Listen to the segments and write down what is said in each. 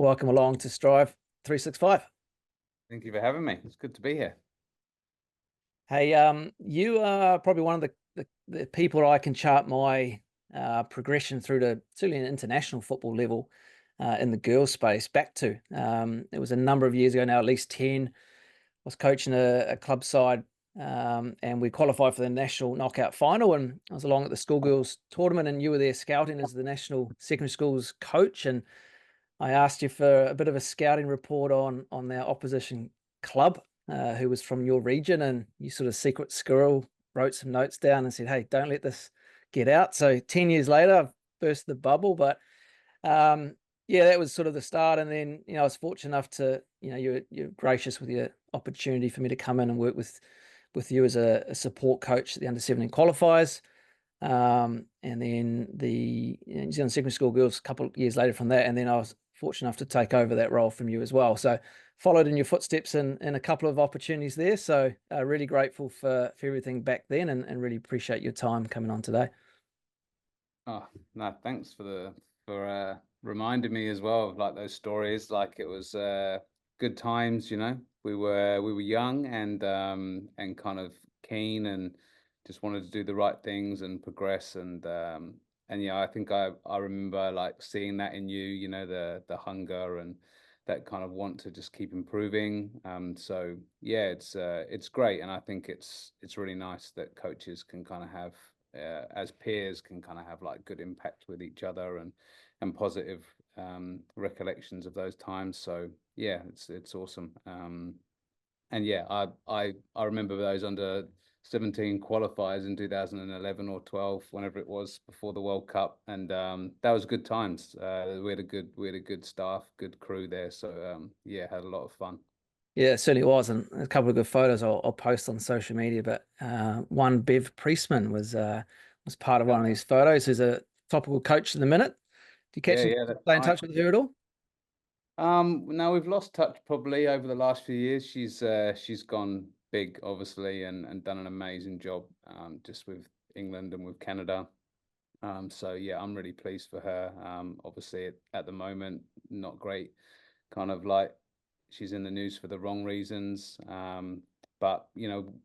Welcome along to Strive 365. Thank you for having me. It's good to be here. Hey, you are probably one of the people I can chart my progression through to certainly an international football level in the girls space back to. It was a number of years ago now, at least 10. I was coaching a club side and we qualified for the national knockout final, and I was along at the schoolgirls tournament and you were there scouting as the national secondary schools coach, and I asked you for a bit of a scouting report on our opposition club, who was from your region, and you sort of secret squirrel wrote some notes down and said, hey, don't let this get out. So 10 years later, I've burst the bubble, but yeah, that was sort of the start. And then, I was fortunate enough to, you're gracious with your opportunity for me to come in and work with you as a support coach at the under-17 qualifiers. And then the New Zealand Secondary School Girls a couple of years later from that. And then I was fortunate enough to take over that role from you as well. So followed in your footsteps in a couple of opportunities there. So really grateful for everything back then, and really appreciate your time coming on today. Oh, no, thanks for reminding me as well of like those stories. Like it was good times, We were young and kind of keen and just wanted to do the right things and progress, and yeah, I think I remember like seeing that in you, the hunger and that kind of want to just keep improving. So yeah, it's great, and I think it's really nice that coaches can kind of have as peers can kind of have like good impact with each other and positive recollections of those times. So yeah, it's awesome. And yeah, I remember those under 17 qualifiers in 2011 or 12, whenever it was, before the World Cup, and that was good times. We had a good staff, good crew there, so yeah, had a lot of fun. Yeah, it certainly was, and a couple of good photos I'll post on social media. But one Bev Priestman was part of one of these photos. Who's a topical coach in the minute. Do you stay in touch with her at all? No, we've lost touch probably over the last few years. She's gone big, obviously, and done an amazing job just with England and with Canada. So yeah, I'm really pleased for her. Obviously at the moment, not great, kind of like she's in the news for the wrong reasons. But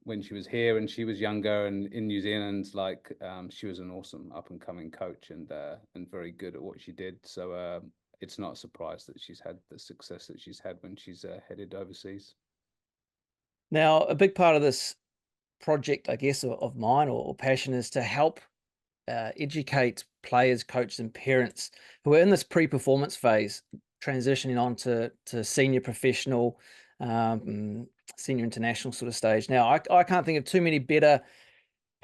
when she was here and she was younger and in New Zealand, like she was an awesome up and coming coach and very good at what she did. So it's not a surprise that she's had the success that she's had when she's headed overseas. Now, a big part of this project, I guess, of mine or passion is to help educate players, coaches, and parents who are in this pre-performance phase, transitioning on to senior professional, senior international sort of stage. Now, I can't think of too many better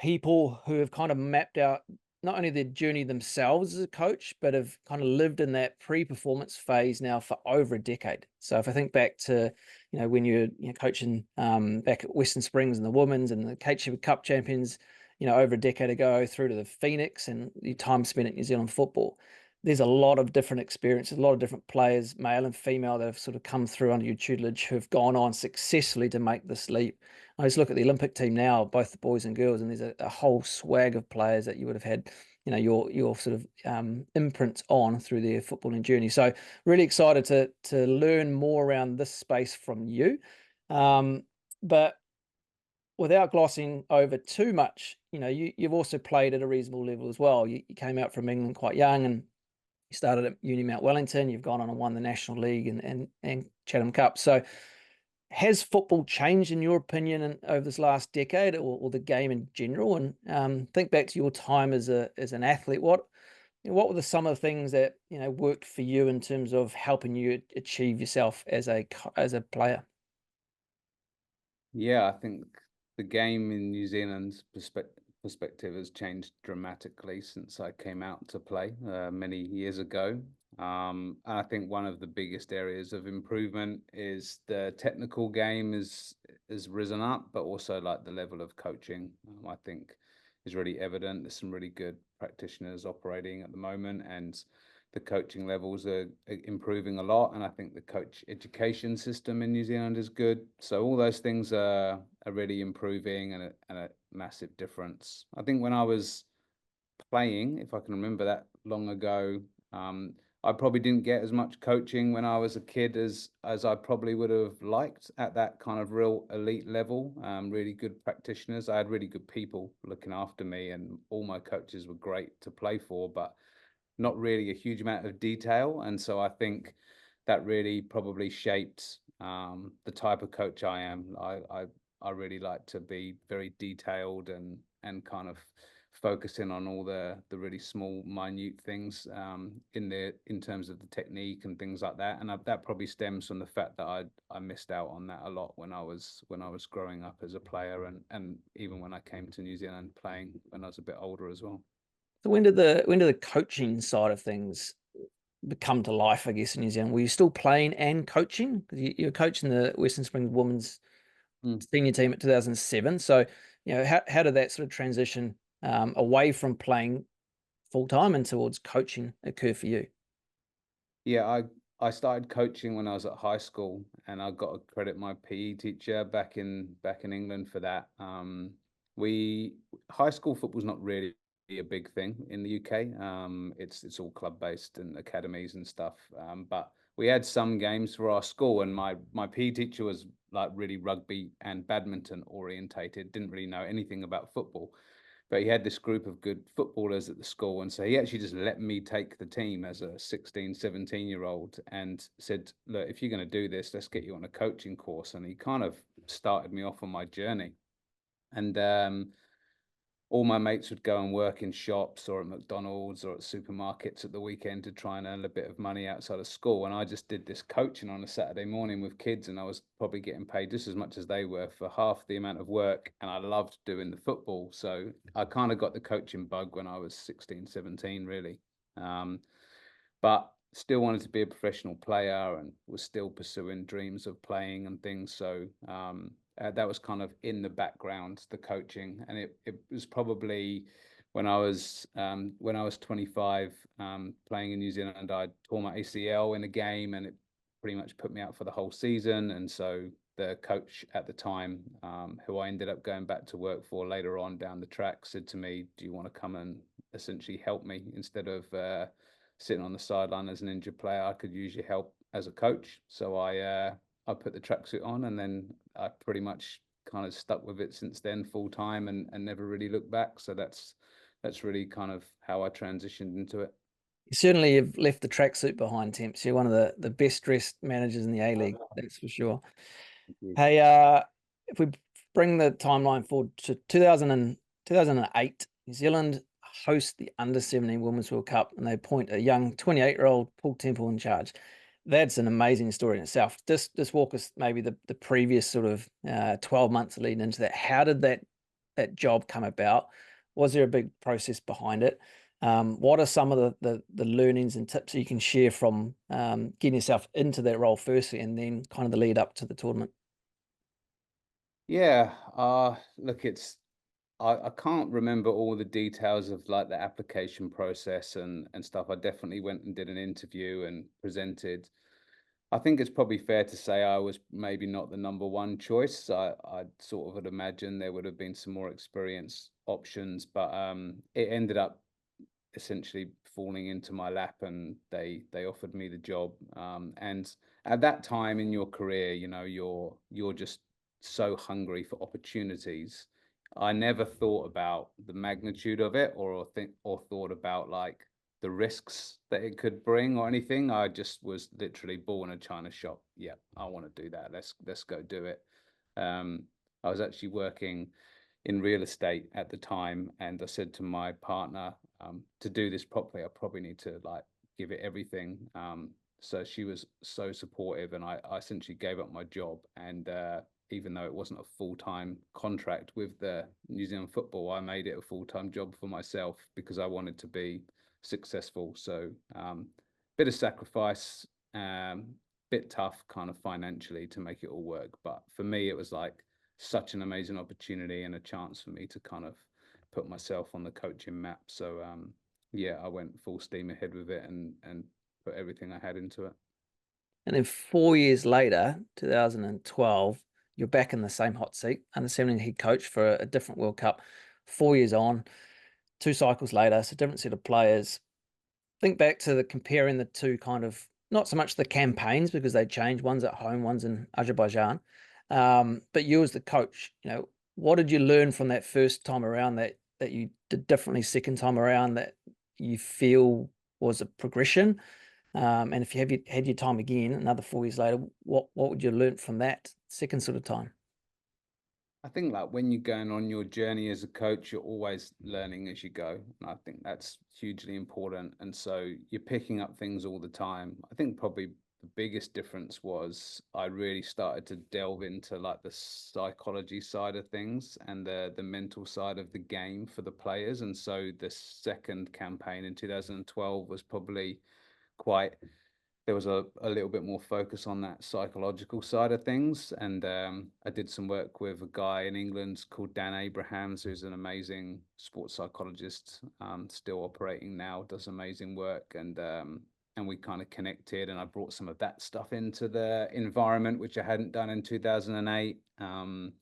people who have kind of mapped out not only their journey themselves as a coach, but have kind of lived in that pre-performance phase now for over a decade. So if I think back to, when you're coaching back at Western Springs and the Women's and the Shephard Cup champions, over a decade ago, through to the Phoenix and your time spent at New Zealand football, there's a lot of different experiences, a lot of different players, male and female, that have sort of come through under your tutelage who have gone on successfully to make this leap. I just look at the Olympic team now, both the boys and girls, and there's a whole swag of players that you would have had, your sort of imprint on through their footballing journey. So really excited to learn more around this space from you. But without glossing over too much, you've also played at a reasonable level as well. You came out from England quite young, and you started at Uni Mount Wellington. You've gone on and won the National League and Chatham Cup. So has football changed, in your opinion, over this last decade, or the game in general? And think back to your time as an athlete. What were some of the things that worked for you in terms of helping you achieve yourself as a player? Yeah, I think the game in New Zealand's perspective has changed dramatically since I came out to play many years ago. And I think one of the biggest areas of improvement is the technical game has risen up, but also like the level of coaching, I think is really evident. There's some really good practitioners operating at the moment, and the coaching levels are improving a lot. And I think the coach education system in New Zealand is good. So all those things are really improving, and a massive difference. I think when I was playing, if I can remember that long ago, I probably didn't get as much coaching when I was a kid as I probably would have liked at that kind of real elite level. Really good practitioners. I had really good people looking after me, and all my coaches were great to play for, but not really a huge amount of detail. And so I think that really probably shaped the type of coach I am. I really like to be very detailed and kind of focusing on all the really small, minute things in terms of the technique and things like that. And that probably stems from the fact that I missed out on that a lot when I was growing up as a player, and even when I came to New Zealand playing when I was a bit older as well. So when did the coaching side of things come to life, I guess, in New Zealand? Were you still playing and coaching? Because you were coaching the Western Springs women's senior team at 2007. So, how did that sort of transition away from playing full time and towards coaching occur for you? Yeah, I started coaching when I was at high school, and I got to credit my PE teacher back in England for that. We High school football's not really a big thing in the UK. It's all club based and academies and stuff. But we had some games for our school, and my PE teacher was like really rugby and badminton orientated. Didn't really know anything about football, but he had this group of good footballers at the school, and so he actually just let me take the team as a 16, 17-year-old and said, look, if you're going to do this, let's get you on a coaching course. And he kind of started me off on my journey. And all my mates would go and work in shops or at McDonald's or at supermarkets at the weekend to try and earn a bit of money outside of school. And I just did this coaching on a Saturday morning with kids, and I was probably getting paid just as much as they were for half the amount of work. And I loved doing the football. So I kind of got the coaching bug when I was 16, 17, really. But still wanted to be a professional player and was still pursuing dreams of playing and things. So that was kind of in the background, the coaching, and it was probably when I was 25, playing in New Zealand. I tore my ACL in a game, and it pretty much put me out for the whole season. And so the coach at the time, who I ended up going back to work for later on down the track, said to me, "Do you want to come and essentially help me instead of sitting on the sideline as an injured player? I could use your help as a coach." So I put the tracksuit on, and then I pretty much kind of stuck with it since then, full time, and never really looked back. So that's really kind of how I transitioned into it. You certainly have left the tracksuit behind, Temps. You're one of the best dressed managers in the A League, that's for sure. Hey, if we bring the timeline forward to 2008, New Zealand host the Under-17 Women's World Cup, and they appoint a young 28-year-old Paul Temple in charge. That's an amazing story in itself. Just walk us maybe the previous sort of 12 months leading into that. How did that job come about? Was there a big process behind it? What are some of the learnings and tips you can share from getting yourself into that role firstly, and then kind of the lead up to the tournament? Yeah, look, I can't remember all the details of like the application process and stuff. I definitely went and did an interview and presented. I think it's probably fair to say I was maybe not the number one choice. I sort of would imagine there would have been some more experienced options, but it ended up essentially falling into my lap, and they offered me the job. And at that time in your career, you're just so hungry for opportunities. I never thought about the magnitude of it, or thought about like the risks that it could bring or anything. I just was literally ball in a china shop. Yeah, I want to do that. Let's go do it. I was actually working in real estate at the time, and I said to my partner, to do this properly, I probably need to like give it everything. So she was so supportive, and I essentially gave up my job. And even though it wasn't a full-time contract with the New Zealand football, I made it a full-time job for myself because I wanted to be successful. So bit of sacrifice, bit tough kind of financially to make it all work. But for me, it was like such an amazing opportunity and a chance for me to kind of put myself on the coaching map. So yeah, I went full steam ahead with it and put everything I had into it. And then 4 years later, 2012, you're back in the same hot seat, Under-17 head coach for a different World Cup. 4 years on, 2 cycles later, so different set of players. think back to the comparing the two kind of, not so much the campaigns because they changed, one's at home, one's in Azerbaijan, but you as the coach, what did you learn from that first time around that you did differently second time around that you feel was a progression? And if you had your time again, another 4 years later, what would you learn from that second sort of time? I think like when you're going on your journey as a coach, you're always learning as you go. And I think that's hugely important. And so you're picking up things all the time. I think probably the biggest difference was I really started to delve into like the psychology side of things and the mental side of the game for the players. And so the second campaign in 2012 was probably quite, there was a little bit more focus on that psychological side of things. And I did some work with a guy in England called Dan Abrahams, who's an amazing sports psychologist, still operating now, does amazing work. And we kind of connected, and I brought some of that stuff into the environment, which I hadn't done in 2008. And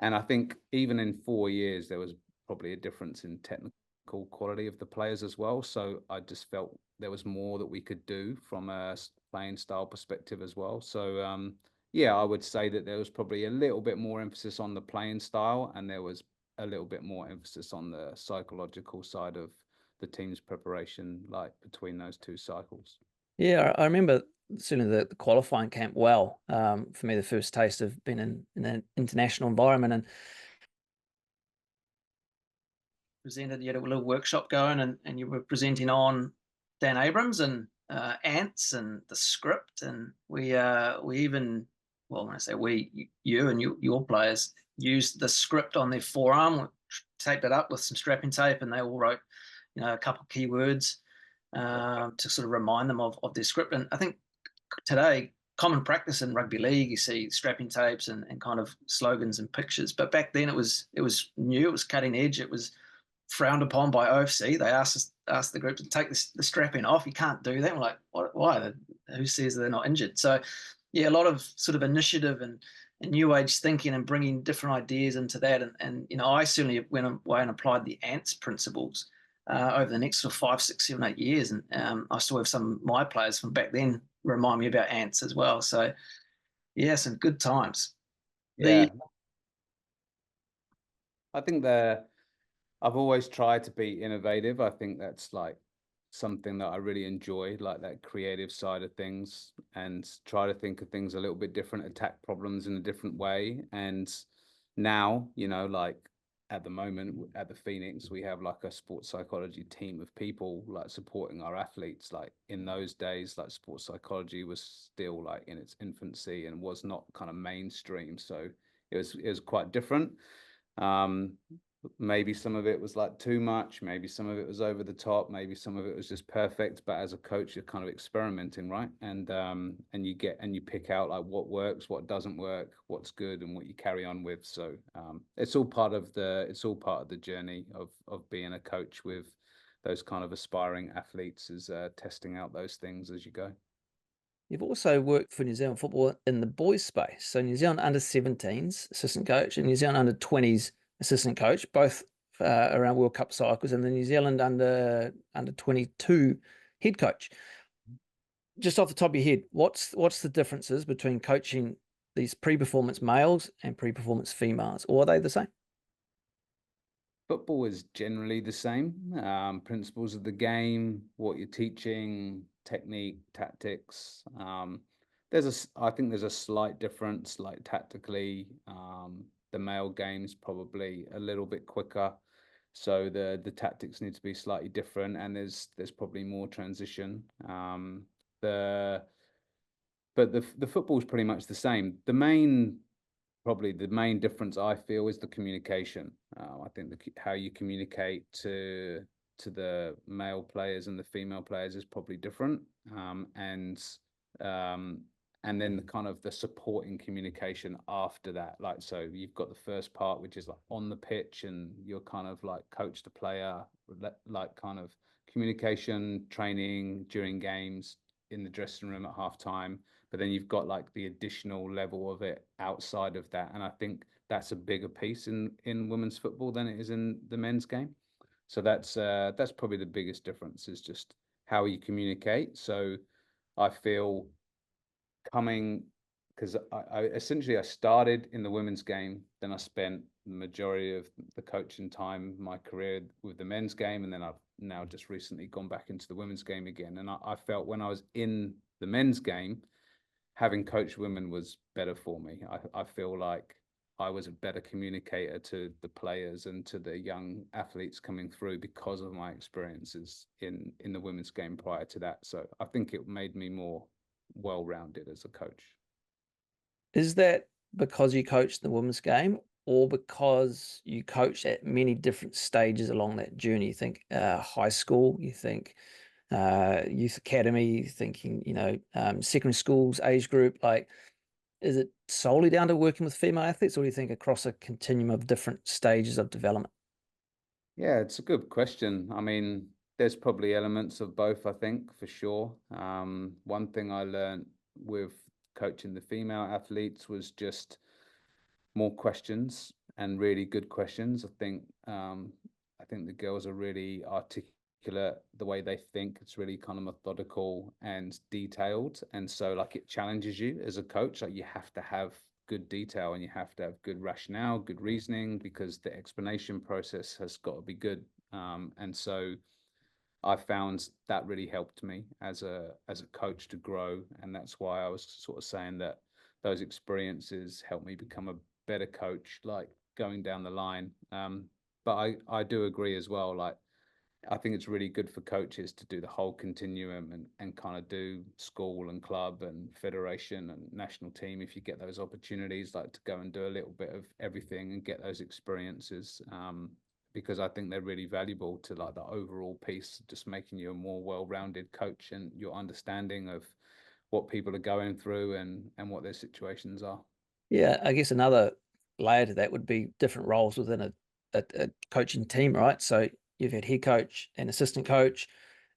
I think even in 4 years, there was probably a difference in technical quality of the players as well. So I just felt there was more that we could do from a playing style perspective as well. So yeah, I would say that there was probably a little bit more emphasis on the playing style, and there was a little bit more emphasis on the psychological side of the team's preparation, like between those two cycles. Yeah, I remember certainly the qualifying camp well. For me, the first taste of being in an international environment, and presented, you had a little workshop going, and you were presenting on Dan Abrams and ants and the script, and we even, well, when I say we, you and your players used the script on their forearm, taped it up with some strapping tape, and they all wrote, a couple of keywords to sort of remind them of their script. And I think today, common practice in rugby league, you see strapping tapes and kind of slogans and pictures. But back then it was new, it was cutting edge, it was frowned upon by OFC. They asked the group to take the strapping off. You can't do that. We're like, what? Why? Who says they're not injured? So yeah, a lot of sort of initiative and new age thinking and bringing different ideas into that. And I certainly went away and applied the ants principles over the next sort of 5, 6, 7, 8 years. And I still have some of my players from back then remind me about ants as well. So yeah, some good times. Yeah, I think I've always tried to be innovative. I think that's like something that I really enjoy, like that creative side of things, and try to think of things a little bit different, attack problems in a different way. And now, like at the moment at the Phoenix, we have like a sports psychology team of people like supporting our athletes. Like in those days, like sports psychology was still like in its infancy and was not kind of mainstream. So it was quite different. Um, Maybe some of it was like too much, maybe some of it was over the top, maybe some of it was just perfect. But as a coach, you're kind of experimenting, right? And you pick out like what works, what doesn't work, what's good, and what you carry on with. So it's all part of the journey of being a coach with those kind of aspiring athletes, is testing out those things as you go. You've also worked for New Zealand football in the boys space. So New Zealand under 17s assistant coach and New Zealand under 20s assistant coach, both around World Cup cycles, and the New Zealand under 22 head coach. Just off the top of your head, what's the differences between coaching these pre-performance males and pre-performance females, or are they the same? Football is generally the same. Principles of the game, what you're teaching, technique, tactics. I think there's a slight difference, like tactically. The male game's probably a little bit quicker, so the tactics need to be slightly different, and there's probably more transition. The but the football's pretty much the same. Probably the main difference I feel is the communication. I think how you communicate to the male players and the female players is probably different. And then the kind of the supporting communication after that. Like, so you've got the first part, which is like on the pitch, and you're kind of like coach to player, like kind of communication, training during games, in the dressing room at halftime. But then you've got like the additional level of it outside of that. And I think that's a bigger piece in women's football than it is in the men's game. So that's probably the biggest difference, is just how you communicate. So I feel coming, because I essentially I started in the women's game, then I spent the majority of the coaching time, my career, with the men's game, and then I've now just recently gone back into the women's game again. And I felt when I was in the men's game, having coached women was better for me. I feel like I was a better communicator to the players and to the young athletes coming through because of my experiences in the women's game prior to that. So I think it made me more well-rounded as a coach. Is that because you coached the women's game, or because you coached at many different stages along that journey? You think high school, you think youth academy, thinking, secondary schools, age group, like, is it solely down to working with female athletes, or do you think across a continuum of different stages of development? Yeah, it's a good question. I mean, there's probably elements of both, I think, for sure. One thing I learned with coaching the female athletes was just more questions, and really good questions. I think the girls are really articulate the way they think. It's really kind of methodical and detailed, and so like it challenges you as a coach. Like you have to have good detail and you have to have good rationale, good reasoning, because the explanation process has got to be good. And so I found that really helped me as a coach to grow, and that's why I was sort of saying that those experiences helped me become a better coach, like going down the line. But I do agree as well. Like I think it's really good for coaches to do the whole continuum and kind of do school and club and federation and national team if you get those opportunities, like to go and do a little bit of everything and get those experiences. Because I think they're really valuable to like the overall piece, just making you a more well-rounded coach and your understanding of what people are going through and what their situations are. Yeah, I guess another layer to that would be different roles within a coaching team, right? So you've had head coach and assistant coach,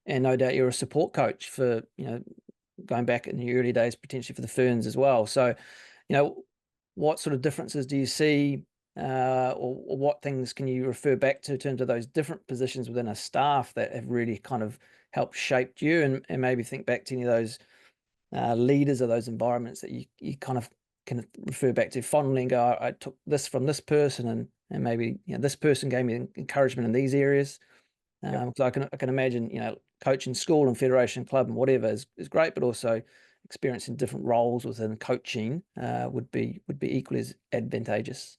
and no doubt you're a support coach for, going back in the early days, potentially for the Ferns as well. So, what sort of differences do you see, or what things can you refer back to in terms of those different positions within a staff that have really kind of helped shape you, and maybe think back to any of those leaders of those environments that you kind of can refer back to fondly and go, I took this from this person, and maybe this person gave me encouragement in these areas. Yep. So I can imagine, coaching school and federation club and whatever is great, but also experiencing different roles within coaching would be equally as advantageous.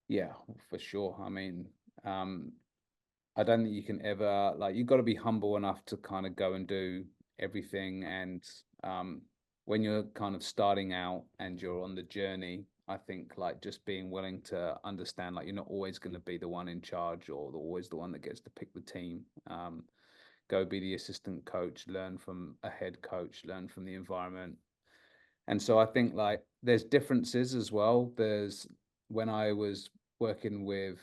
Yeah, for sure. I mean, I don't think you can ever, like, you've got to be humble enough to kind of go and do everything. And when you're kind of starting out and you're on the journey, I think like just being willing to understand, like, you're not always going to be the one in charge or always the one that gets to pick the team. Go be the assistant coach, learn from a head coach, learn from the environment. And so I think like there's differences as well. There's when I was working with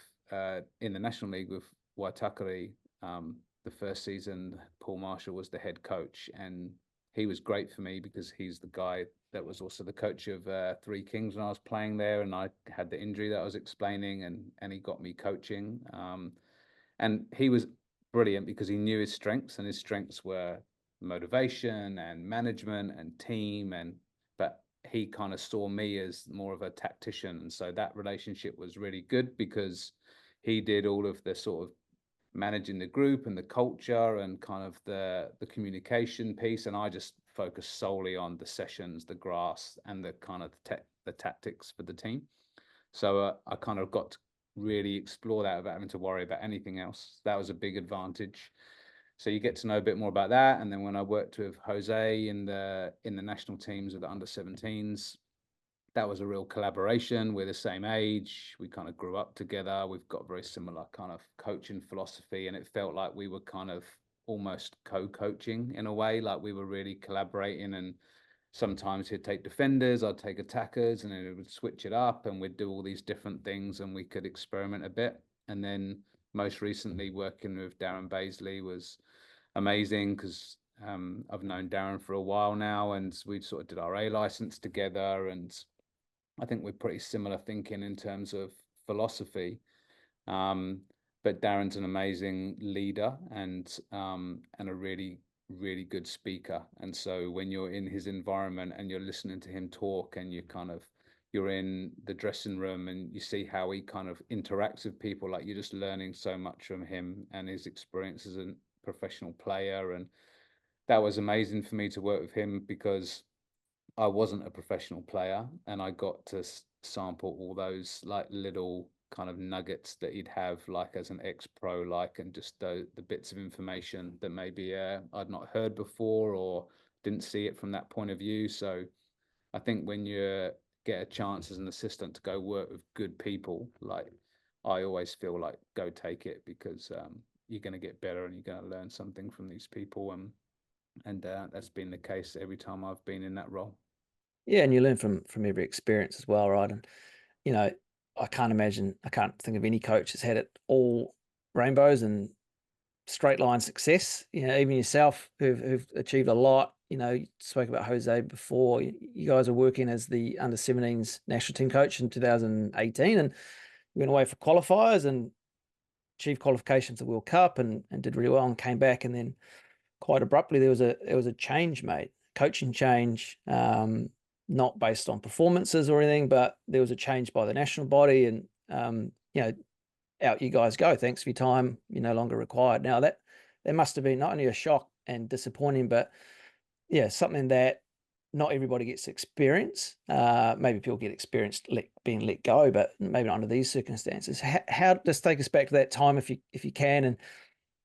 in the National League with Waitakere, the first season, Paul Marshall was the head coach, and he was great for me because he's the guy that was also the coach of Three Kings when I was playing there, and I had the injury that I was explaining, and he got me coaching. And he was brilliant because he knew his strengths, and his strengths were motivation and management and team, and but he kind of saw me as more of a tactician, and so that relationship was really good because he did all of the sort of managing the group and the culture and kind of the communication piece, and I just focused solely on the sessions, the grass, and the kind of the tactics for the team. So I kind of got to really explore that without having to worry about anything else. That was a big advantage. So you get to know a bit more about that. And then when I worked with Jose in the national teams of the under-17s, that was a real collaboration. We're the same age. We kind of grew up together. We've got very similar kind of coaching philosophy, and it felt like we were kind of almost co-coaching in a way, like we were really collaborating. And sometimes he'd take defenders, I'd take attackers, and then it would switch it up, and we'd do all these different things, and we could experiment a bit. And then most recently, working with Darren Baisley was amazing because I've known Darren for a while now, and we sort of did our A license together, and I think we're pretty similar thinking in terms of philosophy. But but Darren's an amazing leader and a really, really good speaker. And so when you're in his environment and you're listening to him talk, and you're in the dressing room and you see how he kind of interacts with people, like, you're just learning so much from him and his experience as a professional player. And that was amazing for me to work with him, because I wasn't a professional player, and I got to sample all those like little kind of nuggets that he'd have, like as an ex-pro, like, and just the bits of information that maybe I'd not heard before or didn't see it from that point of view. So I think when you get a chance as an assistant to go work with good people, like, I always feel like go take it, because you're going to get better and you're going to learn something from these people. And that's been the case every time I've been in that role. Yeah, and you learn from every experience as well, right? And you know, I can't think of any coach that's had it all rainbows and straight line success. You know, even yourself, who've achieved a lot. You know, you spoke about Jose before. You guys are working as the under-17s national team coach in 2018, and you went away for qualifiers and achieved qualifications to the World Cup, and did really well, and came back, and then quite abruptly there was a change made, coaching change, not based on performances or anything, but there was a change by the national body, and you know, out you guys go. Thanks for your time. You're no longer required. Now that must have been not only a shock and disappointing, but yeah, something that not everybody gets experience. Maybe people get experienced being let go, but maybe not under these circumstances. How just take us back to that time, if you can, and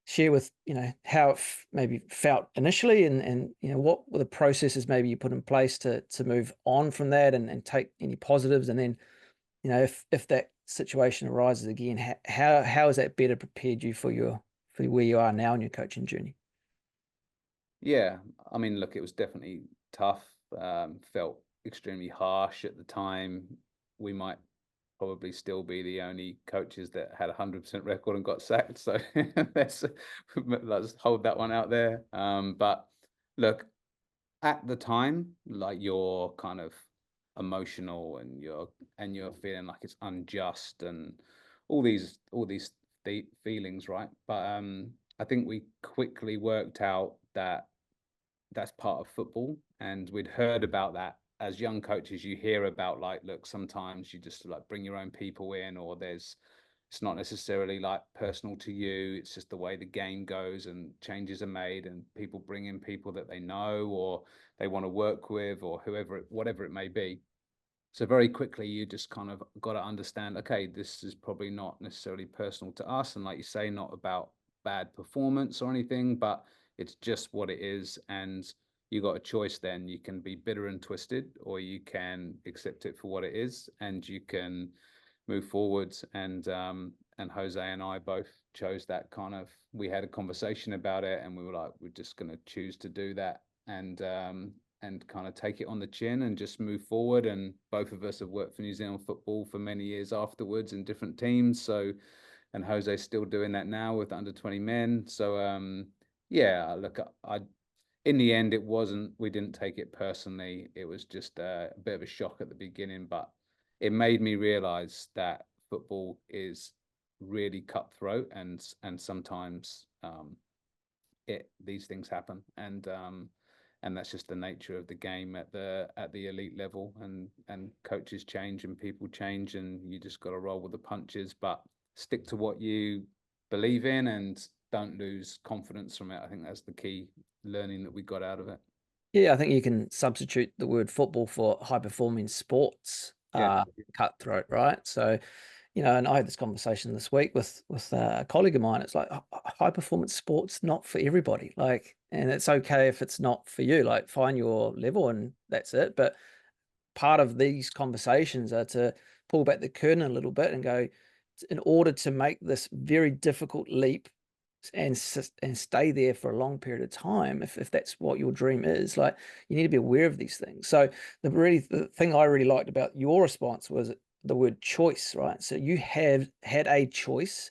share with, you know, how it maybe felt initially, and you know, what were the processes maybe you put in place to move on from that, and take any positives, and then, you know, if that situation arises again, how has that better prepared you for where you are now in your coaching journey? Yeah, I mean, look, it was definitely tough. Felt extremely harsh at the time. We might probably still be the only coaches that had 100% record and got sacked. So let's hold that one out there. But look, at the time, like, you're kind of emotional, and you're feeling like it's unjust, and all these feelings, right? But I think we quickly worked out that that's part of football, and we'd heard about that as young coaches. You hear about, like, look, sometimes you just like bring your own people in, or it's not necessarily like personal to you, it's just the way the game goes, and changes are made, and people bring in people that they know or they want to work with, or whatever it may be. So very quickly you just kind of got to understand, okay, this is probably not necessarily personal to us, and like you say, not about bad performance or anything, but it's just what it is. And you got a choice then. You can be bitter and twisted, or you can accept it for what it is, and you can move forwards. And Jose and I both chose that kind of, we had a conversation about it, and we were like, we're just going to choose to do that, and kind of take it on the chin and just move forward. And both of us have worked for New Zealand football for many years afterwards in different teams. So, and Jose's still doing that now with under 20 men. So, yeah, look, in the end, we didn't take it personally. It was just a bit of a shock at the beginning, but it made me realize that football is really cutthroat, and sometimes these things happen, and that's just the nature of the game at the elite level. And coaches change and people change, and you just got to roll with the punches, but stick to what you believe in, and don't lose confidence from it. I think that's the key learning that we got out of it. Yeah, I think you can substitute the word football for high performing sports. Yeah. Cutthroat, right? So, you know, and I had this conversation this week with a colleague of mine. It's like, high performance sports not for everybody. Like, and it's okay if it's not for you. Like, find your level and that's it. But part of these conversations are to pull back the curtain a little bit and go, in order to make this very difficult leap and stay there for a long period of time, if that's what your dream is, like, you need to be aware of these things. So the thing I really liked about your response was the word choice, right? So you have had a choice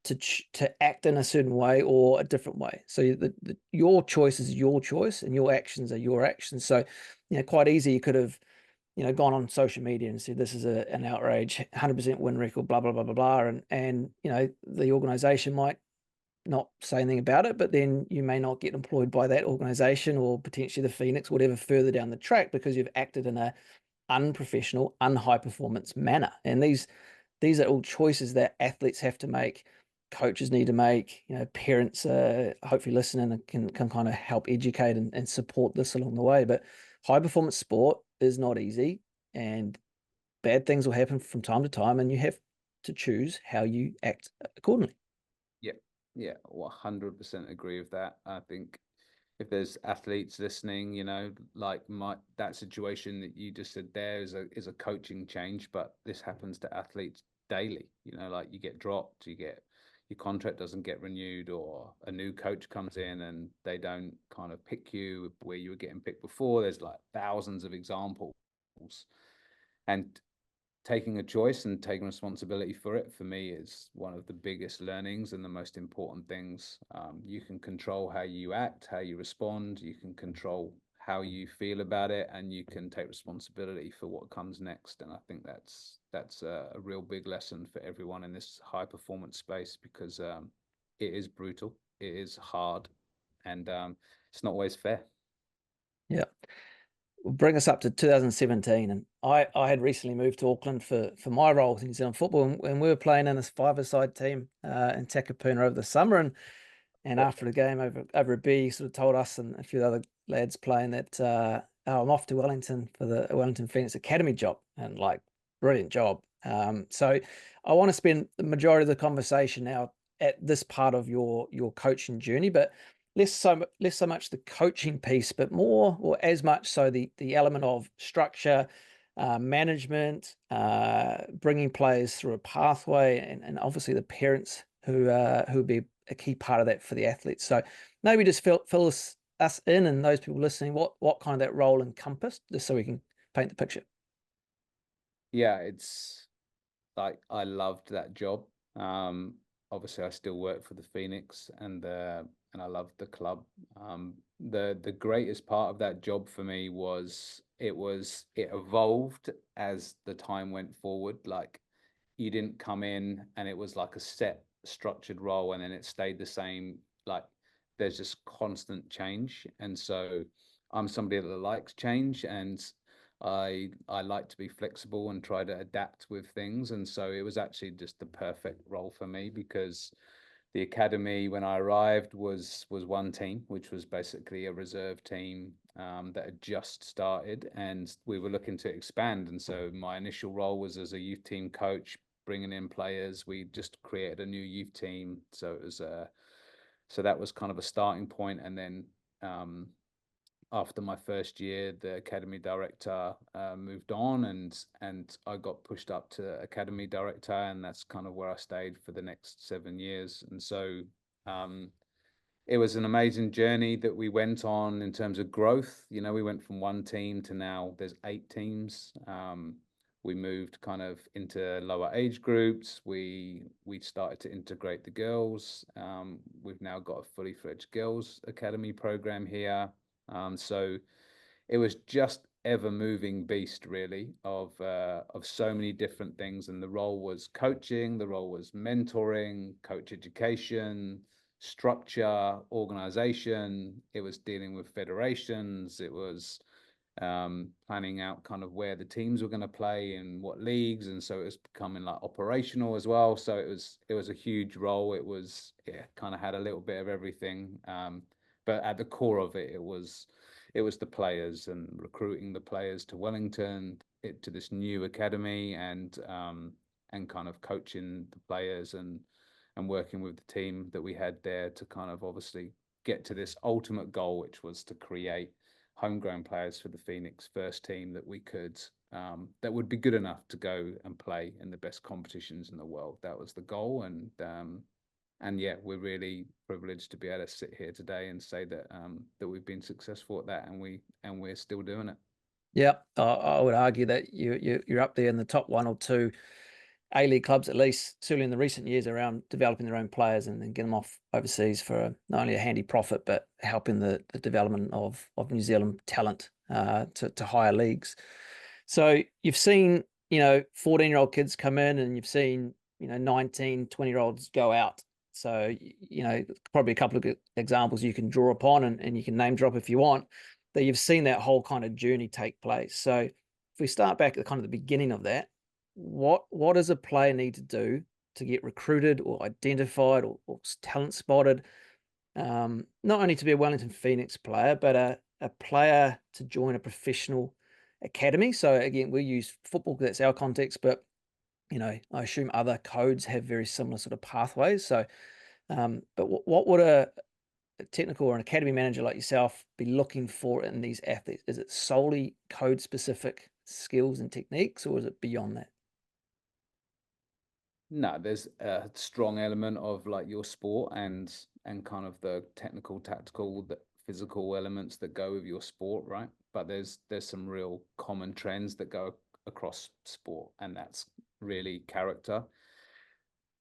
to act in a certain way or a different way. So your choice is your choice, and your actions are your actions. So, you know, quite easy, you could have gone on social media and said this is an outrage, 100% win record, blah blah blah blah blah, and the organisation might not say anything about it, but then you may not get employed by that organisation or potentially the Phoenix, whatever, further down the track because you've acted in a unprofessional, unhigh performance manner. And these are all choices that athletes have to make, coaches need to make, parents hopefully listen and can kind of help educate and support this along the way. But high performance sport is not easy, and bad things will happen from time to time, and you have to choose how you act accordingly. Yeah, 100% agree with that. I think if there's athletes listening, like that situation that you just said there is a coaching change, but this happens to athletes daily. Like you get dropped, your contract doesn't get renewed, or a new coach comes in and they don't kind of pick you where you were getting picked before. There's like thousands of examples, and taking a choice and taking responsibility for it, for me, is one of the biggest learnings and the most important things. You can control how you act, how you respond, you can control how you feel about it, and you can take responsibility for what comes next. And I think that's a real big lesson for everyone in this high performance space, because it is brutal, it is hard, and it's not always fair. Yeah. Bring us up to 2017, and I had recently moved to Auckland for my role in New Zealand football, and we were playing in this five-a-side team in Takapuna over the summer, and after the game over a beer, he sort of told us and a few other lads playing that oh, I'm off to Wellington for the Wellington Phoenix Academy job, and like, brilliant job. So I want to spend the majority of the conversation now at this part of your coaching journey, but less so much the coaching piece, but more, or as much so, the element of structure, management, bringing players through a pathway, and obviously the parents who would be a key part of that for the athletes. So maybe just fill us in, and those people listening, what kind of that role encompassed, just so we can paint the picture. Yeah, it's like I loved that job. Obviously, I still work for the Phoenix, and I loved the club. The greatest part of that job for me was it evolved as the time went forward. Like, you didn't come in and it was like a set structured role and then it stayed the same. Like, there's just constant change, and so I'm somebody that likes change, and I like to be flexible and try to adapt with things. And so it was actually just the perfect role for me, because the academy, when I arrived, was one team, which was basically a reserve team that had just started, and we were looking to expand. And so my initial role was as a youth team coach, bringing in players. We just created a new youth team, so it was so that was kind of a starting point. And then after my first year, the academy director moved on, and I got pushed up to academy director, and that's kind of where I stayed for the next 7 years. And so it was an amazing journey that we went on in terms of growth. We went from one team to now there's 8 teams. We moved kind of into lower age groups. We started to integrate the girls. We've now got a fully fledged girls academy program here. So it was just ever moving beast, really, of so many different things. And the role was coaching, the role was mentoring, coach education, structure, organization. It was dealing with federations. It was planning out kind of where the teams were going to play and what leagues. And so it was becoming like operational as well. So it was a huge role. It kind of had a little bit of everything. But at the core of it, it was the players and recruiting the players to Wellington, to this new academy, and kind of coaching the players and working with the team that we had there to kind of obviously get to this ultimate goal, which was to create homegrown players for the Phoenix first team that we could that would be good enough to go and play in the best competitions in the world. That was the goal. And yeah, we're really privileged to be able to sit here today and say that that we've been successful at that, and we're still doing it. Yeah, I would argue that you're up there in the top 1 or 2 A-League clubs, at least certainly in the recent years, around developing their own players and then get them off overseas for not only a handy profit, but helping the development of New Zealand talent to higher leagues. So you've seen, 14-year-old kids come in, and you've seen, 19, 20-year-olds go out. So, probably a couple of good examples you can draw upon, and you can name drop if you want, that you've seen that whole kind of journey take place. So if we start back at kind of the beginning of that, what does a player need to do to get recruited or identified or talent spotted? Not only to be a Wellington Phoenix player, but a player to join a professional academy. So again, we use football because that's our context, but I assume other codes have very similar sort of pathways. So, but what would a technical or an academy manager like yourself be looking for in these athletes? Is it solely code specific skills and techniques, or is it beyond that? No, there's a strong element of like your sport and kind of the technical, tactical, the physical elements that go with your sport, right? But there's some real common trends that go across sport, and that's really character.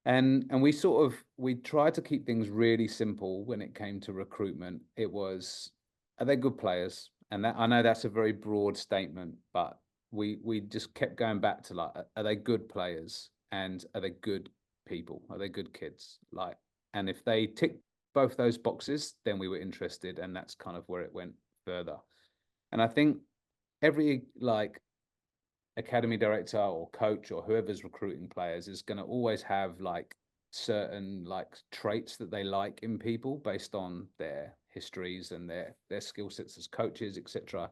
And we tried to keep things really simple when it came to recruitment. It was, are they good players? And that, I know that's a very broad statement, but we just kept going back to like, are they good players, and are they good people? Are they good kids? Like, and if they tick both those boxes, then we were interested, and that's kind of where it went further. And I think every like academy director or coach or whoever's recruiting players is going to always have like certain like traits that they like in people based on their histories and their skill sets as coaches, etc.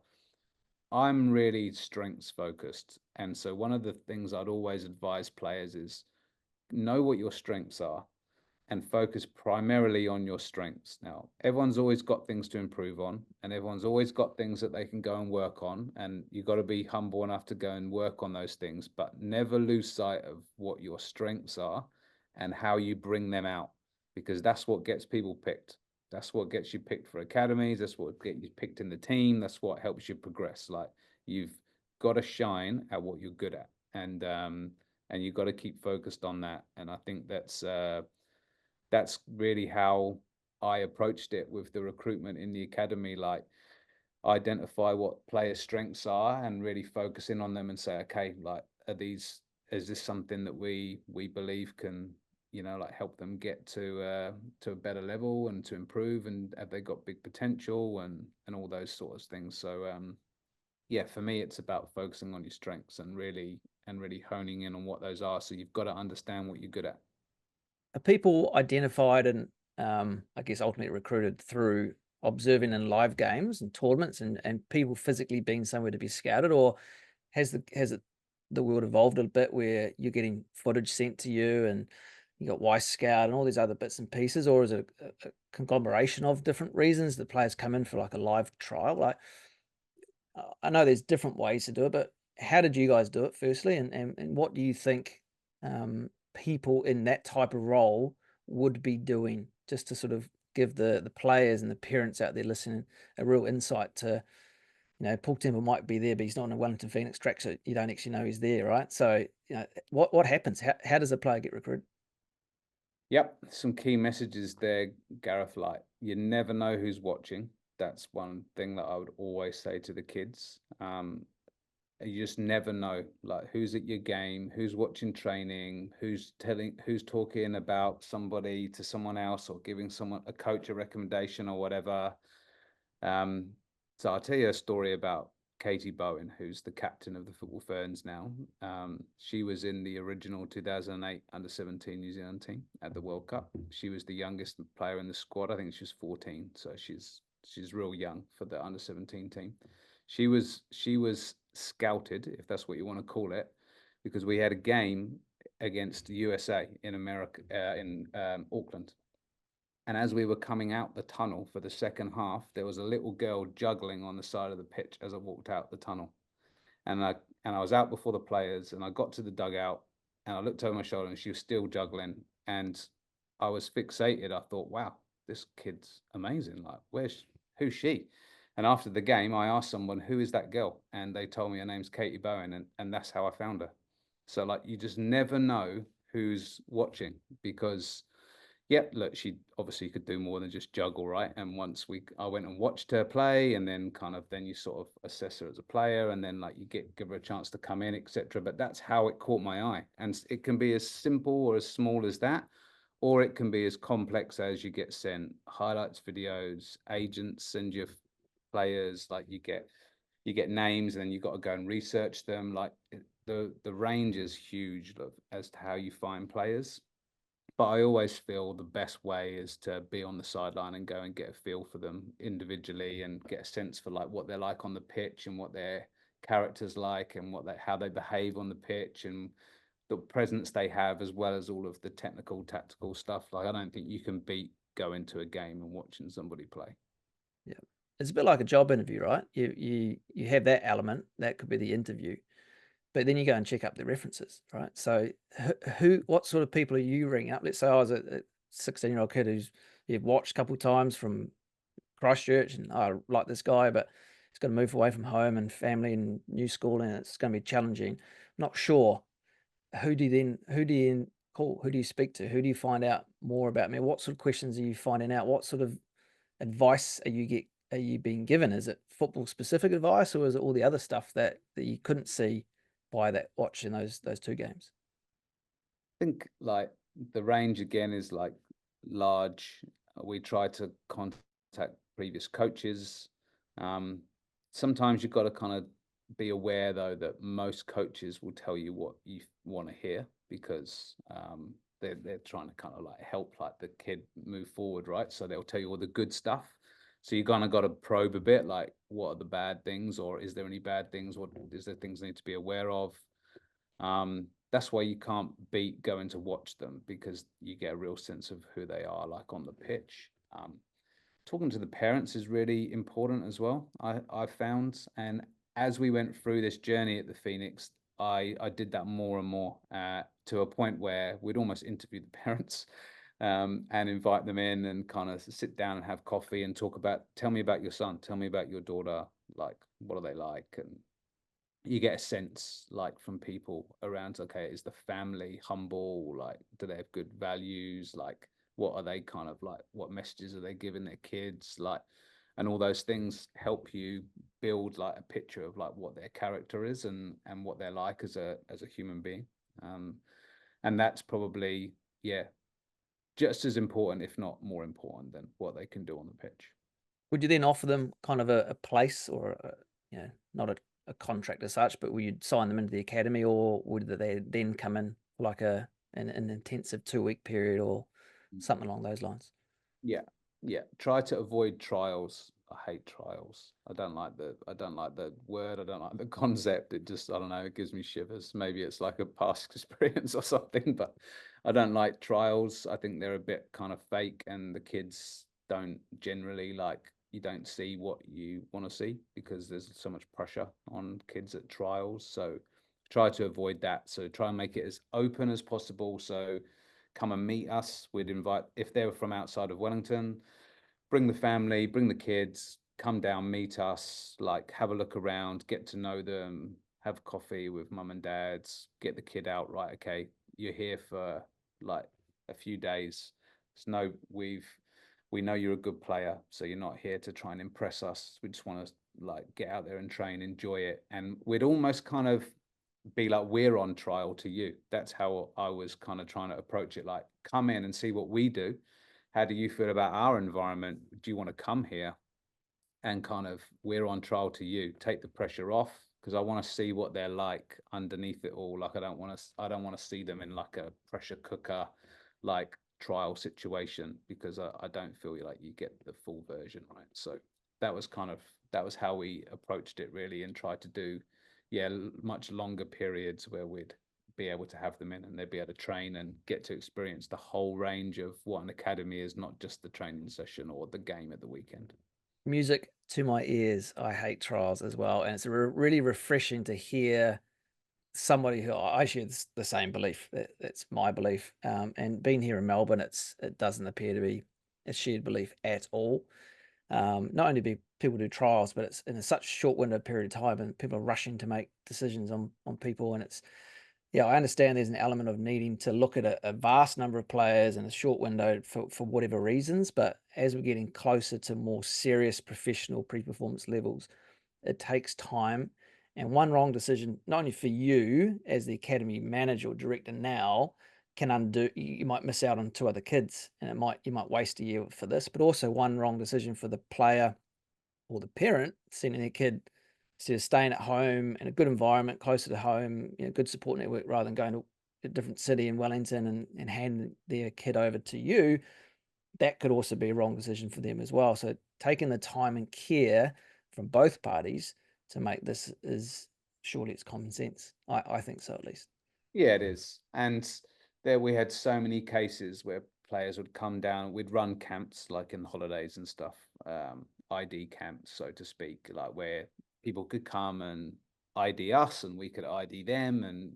I'm really strengths focused, and so one of the things I'd always advise players is know what your strengths are and focus primarily on your strengths. Now, everyone's always got things to improve on, and everyone's always got things that they can go and work on. And you've got to be humble enough to go and work on those things, but never lose sight of what your strengths are and how you bring them out, because that's what gets people picked. That's what gets you picked for academies. That's what gets you picked in the team. That's what helps you progress. Like, you've got to shine at what you're good at, and you've got to keep focused on that. And I think that's really how I approached it with the recruitment in the academy. Like, identify what players' strengths are and really focus in on them and say, okay, like, is this something that we believe can, like, help them get to a better level and to improve, and have they got big potential, and all those sorts of things. So yeah, for me, it's about focusing on your strengths and really honing in on what those are. So you've got to understand what you're good at. Are people identified and I guess ultimately recruited through observing in live games and tournaments, and people physically being somewhere to be scouted, or has the world evolved a bit where you're getting footage sent to you, and you got Scout and all these other bits and pieces, or is it a conglomeration of different reasons that players come in for like a live trial? Like, I know there's different ways to do it, but how did you guys do it firstly? And what do you think people in that type of role would be doing, just to sort of give the players and the parents out there listening a real insight to, Paul Temple might be there, but he's not in a Wellington Phoenix track, so you don't actually know he's there, right? So, what happens? How does a player get recruited? Yep, some key messages there, Gareth. Like, you never know who's watching. That's one thing that I would always say to the kids. You just never know, like, who's at your game, who's watching training, who's talking about somebody to someone else, or giving a coach a recommendation or whatever. So I'll tell you a story about Katie Bowen, who's the captain of the Football Ferns now. She was in the original 2008 under-17 New Zealand team at the World Cup. She was the youngest player in the squad. I think she was 14, so she's real young for the under-17 team. She was scouted, if that's what you want to call it, because we had a game against the USA in America, in Auckland. And as we were coming out the tunnel for the second half, there was a little girl juggling on the side of the pitch as I walked out the tunnel. And I was out before the players, and I got to the dugout, and I looked over my shoulder, and she was still juggling. And I was fixated. I thought, wow, this kid's amazing. Like, who's she? And after the game, I asked someone, who is that girl? And they told me her name's Katie Bowen, and that's how I found her. So, like, you just never know who's watching, because Yeah, look, she obviously could do more than just juggle, right? And I went and watched her play, and then then you sort of assess her as a player, and then like you give her a chance to come in, etc. But that's how it caught my eye, and it can be as simple or as small as that, or it can be as complex as you get sent highlights videos, agents send you players, like you get names, and then you've got to go and research them. Like the range is huge as to how you find players. But I always feel the best way is to be on the sideline and go and get a feel for them individually and get a sense for like what they're like on the pitch and what their character's like and how they behave on the pitch and the presence they have, as well as all of the technical, tactical stuff. Like I don't think you can beat going to a game and watching somebody play. Yeah. It's a bit like a job interview, right? You have that element, that could be the interview, but then you go and check up the references, right? So what sort of people are you ringing up? Let's say I was a 16-year-old kid who's you've watched a couple of times from Christchurch, and I like this guy, but he's going to move away from home and family and new school, and it's going to be challenging. Not sure. Who do you then call? Who do you speak to? Who do you find out more about me? What sort of questions are you finding out? What sort of advice are you being given? Is it football specific advice, or is it all the other stuff that you couldn't see by that watching those two games? I think like the range again is like large. We try to contact previous coaches. Um, Sometimes you've got to kind of be aware though that most coaches will tell you what you want to hear because they're trying to kind of like help like the kid move forward, right? So they'll tell you all the good stuff. So you kind of got to probe a bit, like what are the bad things, or is there any bad things? What is there things they need to be aware of? That's why you can't beat going to watch them because you get a real sense of who they are like on the pitch. Talking to the parents is really important as well. I found, and as we went through this journey at the Phoenix, I did that more and more to a point where we'd almost interview the parents and invite them in and kind of sit down and have coffee and talk about, tell me about your son, tell me about your daughter, like what are they like, and you get a sense like from people around, okay, is the family humble, like do they have good values, like what are they kind of like, what messages are they giving their kids, like, and all those things help you build like a picture of like what their character is and what they're like as a human being. And that's probably, yeah, just as important if not more important than what they can do on the pitch. Would you then offer them kind of a place or not a contract as such, but would you sign them into the academy, or would they then come in like an intensive 2-week period or something along those lines? Yeah, yeah. Try to avoid trials. I hate trials. I don't like the word. I don't like the concept. It just, I don't know, it gives me shivers. Maybe it's like a past experience or something, but I don't like trials. I think they're a bit kind of fake, and the kids don't generally like, you don't see what you want to see because there's so much pressure on kids at trials. So try to avoid that. So try and make it as open as possible. So come and meet us. We'd invite, if they were from outside of Wellington, bring the family, bring the kids, come down, meet us, like have a look around, get to know them, have coffee with mum and dads, get the kid out, right? Okay, you're here for like a few days. It's no, we know you're a good player, so you're not here to try and impress us. We just want to like get out there and train, enjoy it. And we'd almost kind of be like, we're on trial to you. That's how I was kind of trying to approach it. Like, come in and see what we do. How do you feel about our environment? Do you want to come here? And kind of, we're on trial to you. Take the pressure off, because I want to see what they're like underneath it all. Like, I don't want to see them in like a pressure cooker, like trial situation, because I don't feel like you get the full version, right? So that was how we approached it really, and tried to do, yeah, much longer periods where we'd be able to have them in and they'd be able to train and get to experience the whole range of what an academy is, not just the training session or the game at the weekend. Music to my ears. I hate trials as well, and it's really refreshing to hear somebody who I share the same belief. That's my belief. And being here in Melbourne, it doesn't appear to be a shared belief at all. Not only do people do trials, but it's in such a short window period of time, and people are rushing to make decisions on people, and Yeah, I understand there's an element of needing to look at a vast number of players in a short window for whatever reasons, but as we're getting closer to more serious professional pre-performance levels, it takes time. And one wrong decision, not only for you as the academy manager or director now, can undo, you might miss out on two other kids, and you might waste a year for this, but also one wrong decision for the player or the parent sending their kid to staying at home in a good environment, closer to home, good support network, rather than going to a different city in Wellington and handing their kid over to you. That could also be a wrong decision for them as well. So taking the time and care from both parties to make this is surely it's common sense. I think so, at least. Yeah, it is. And there we had so many cases where players would come down, we'd run camps like in holidays and stuff, ID camps, so to speak, like where people could come and ID us and we could ID them, and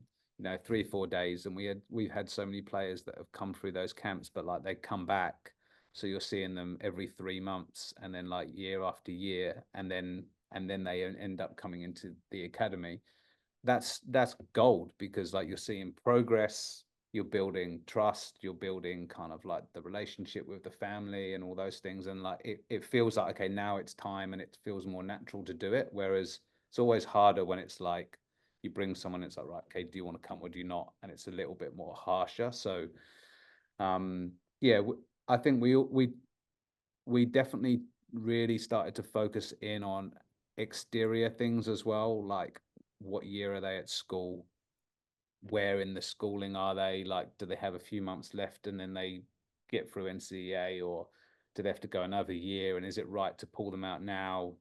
3 or 4 days. And we've had so many players that have come through those camps, but like they come back. So you're seeing them every 3 months and then like year after year, and then they end up coming into the academy. That's gold, because like you're seeing progress, you're building trust, you're building kind of like the relationship with the family and all those things, and like it feels like, okay, now it's time, and it feels more natural to do it. Whereas it's always harder when it's like you bring someone, it's like, right, okay, do you want to come or do you not, and it's a little bit more harsher. So yeah, I think we definitely really started to focus in on exterior things as well, like what year are they at school, where in the schooling are they, like do they have a few months left and then they get through NCEA, or do they have to go another year, and is it right to pull them out now?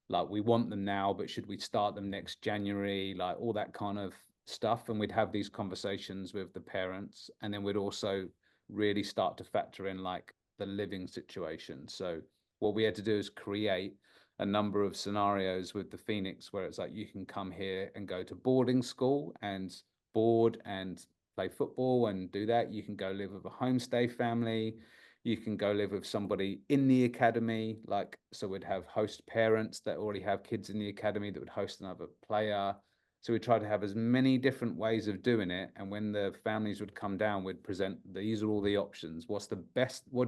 Like, we want them now, but should we start them next January? Like all that kind of stuff. And we'd have these conversations with the parents, and then we'd also really start to factor in like the living situation. So what we had to do is create a number of scenarios with the Phoenix where it's like, you can come here and go to boarding school and board and play football and do that. You can go live with a homestay family. You can go live with somebody in the academy, like, so we'd have host parents that already have kids in the academy that would host another player. So we tried to have as many different ways of doing it, and when the families would come down, we'd present, these are all the options. What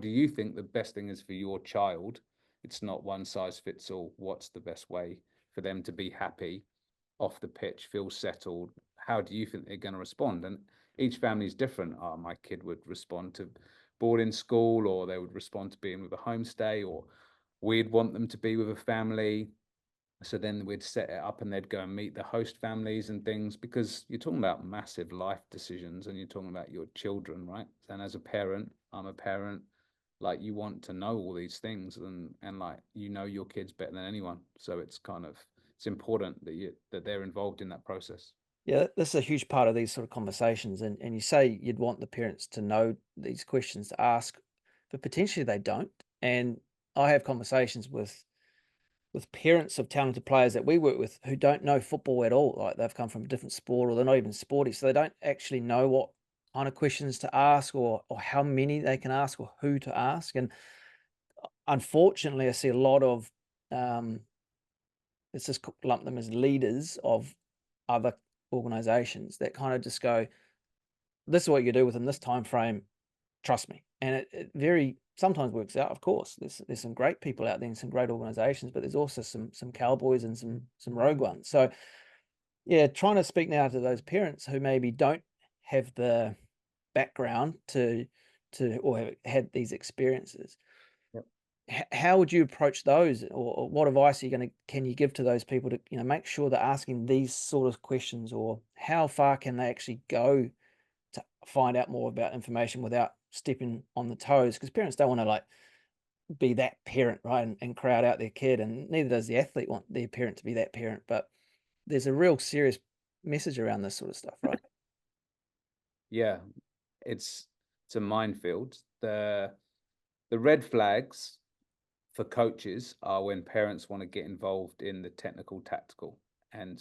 do you think the best thing is for your child? It's not one size fits all. What's the best way for them to be happy off the pitch, feel settled? How do you think they're going to respond? And each family is different. My kid would respond to boarding school, or they would respond to being with a homestay, or we'd want them to be with a family. So then we'd set it up and they'd go and meet the host families and things, because you're talking about massive life decisions and you're talking about your children, right? And as a parent, I'm a parent, like you want to know all these things, and like your kids better than anyone. So it's important that they're involved in that process. Yeah, this is a huge part of these sort of conversations. And you say you'd want the parents to know these questions to ask, but potentially they don't. And I have conversations with parents of talented players that we work with who don't know football at all. Like they've come from a different sport, or they're not even sporty. So they don't actually know what kind of questions to ask, or how many they can ask, or who to ask. And unfortunately, I see a lot of, let's just lump them as leaders of other organizations that kind of just go, this is what you do within this time frame, trust me. And it very sometimes works out. Of course, there's some great people out there and some great organizations, but there's also some cowboys and some rogue ones. So yeah, trying to speak now to those parents who maybe don't have the background to or have had these experiences. Yep. How would you approach those, or what advice are you going to can you give to those people to make sure they're asking these sort of questions, or how far can they actually go to find out more about information without stepping on the toes? Because parents don't want to like be that parent, right, and crowd out their kid, and neither does the athlete want their parent to be that parent. But there's a real serious message around this sort of stuff, right? Yeah, it's a minefield. The red flags for coaches are when parents want to get involved in the technical, tactical, and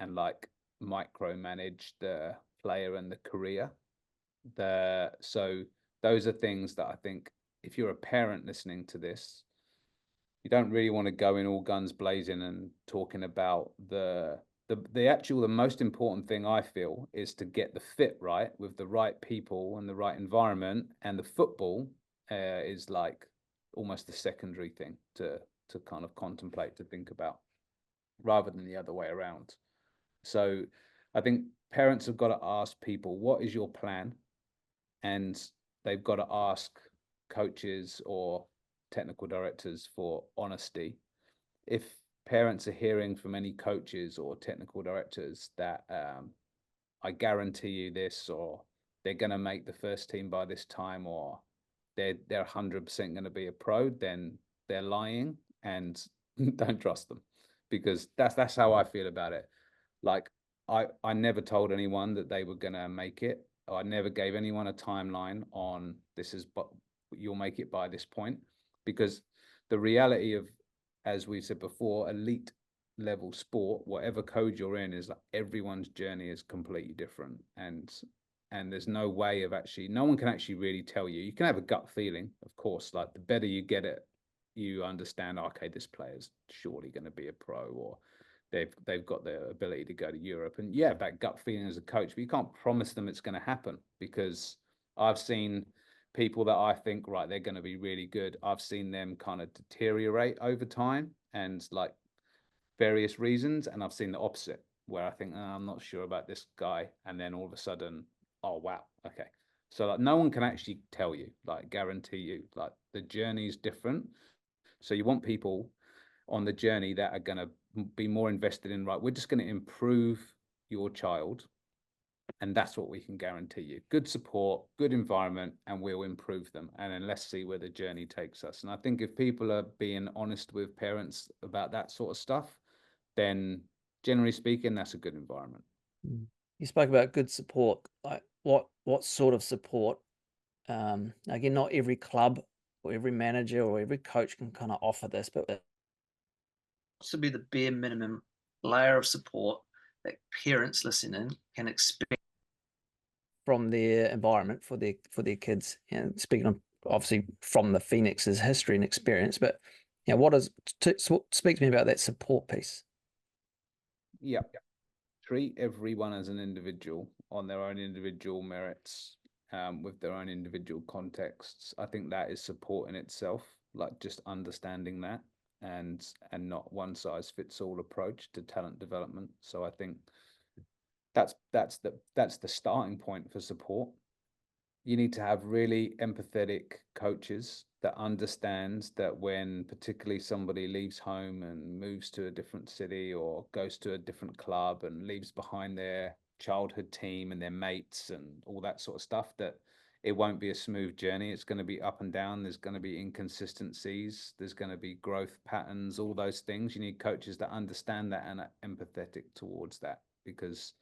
like micromanage the player and the career. So those are things that I think, if you're a parent listening to this, you don't really want to go in all guns blazing and talking about the the most important thing I feel is to get the fit right with the right people and the right environment, and the football is like almost the secondary thing to kind of contemplate, to think about, rather than the other way around. So I think parents have got to ask people, what is your plan? And they've got to ask coaches or technical directors for honesty. If parents are hearing from any coaches or technical directors that I guarantee you this, or they're going to make the first team by this time, or they're 100% going to be a pro, then they're lying, and don't trust them, because that's how I feel about it. Like I never told anyone that they were going to make it. I never gave anyone a timeline on this is, but you'll make it by this point, because the reality of, as we said before, elite level sport, whatever code you're in, is like everyone's journey is completely different, and there's no way of actually, no one can actually really tell you. You can have a gut feeling, of course, like the better you get it, you understand, okay, this player's surely going to be a pro, or they've got the ability to go to Europe. And yeah, that gut feeling as a coach, but you can't promise them it's going to happen, because I've seen people that I think, right, they're going to be really good. I've seen them kind of deteriorate over time, and like various reasons. And I've seen the opposite, where I think, oh, I'm not sure about this guy. And then all of a sudden, oh, wow. Okay. So like no one can actually tell you, like guarantee you, like the journey is different. So you want people on the journey that are going to be more invested in, right, we're just going to improve your child, and that's what we can guarantee you: good support, good environment, and we'll improve them, and then let's see where the journey takes us. And I think if people are being honest with parents about that sort of stuff, then generally speaking, that's a good environment. You spoke about good support. Like what sort of support? Again, not every club or every manager or every coach can kind of offer this, but to be the bare minimum layer of support that parents listening can expect from their environment for their kids. And speaking of obviously from the Phoenix's history and experience, but what is speak to me about that support piece? Yeah. Treat everyone as an individual on their own individual merits, with their own individual contexts. I think that is support in itself, like just understanding that, and not one size fits all approach to talent development. So I think that's the starting point for support. You need to have really empathetic coaches that understands that when particularly somebody leaves home and moves to a different city, or goes to a different club and leaves behind their childhood team and their mates and all that sort of stuff, that it won't be a smooth journey. It's going to be up and down. There's going to be inconsistencies. There's going to be growth patterns, all those things. You need coaches that understand that and are empathetic towards that, because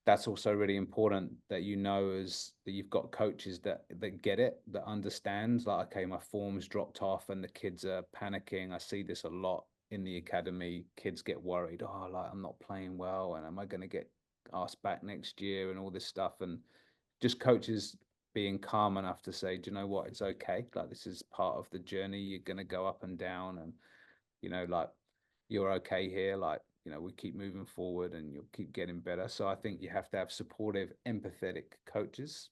that's also really important, that as that you've got coaches that get it, that understands, like, okay, my form's dropped off and the kids are panicking. I see this a lot in the academy. Kids get worried, oh, like, I'm not playing well, and am I going to get asked back next year, and all this stuff. And just coaches being calm enough to say, do you know what, it's okay, like this is part of the journey. You're going to go up and down, and like, you're okay here, like, we keep moving forward and you'll keep getting better. So I think you have to have supportive, empathetic coaches.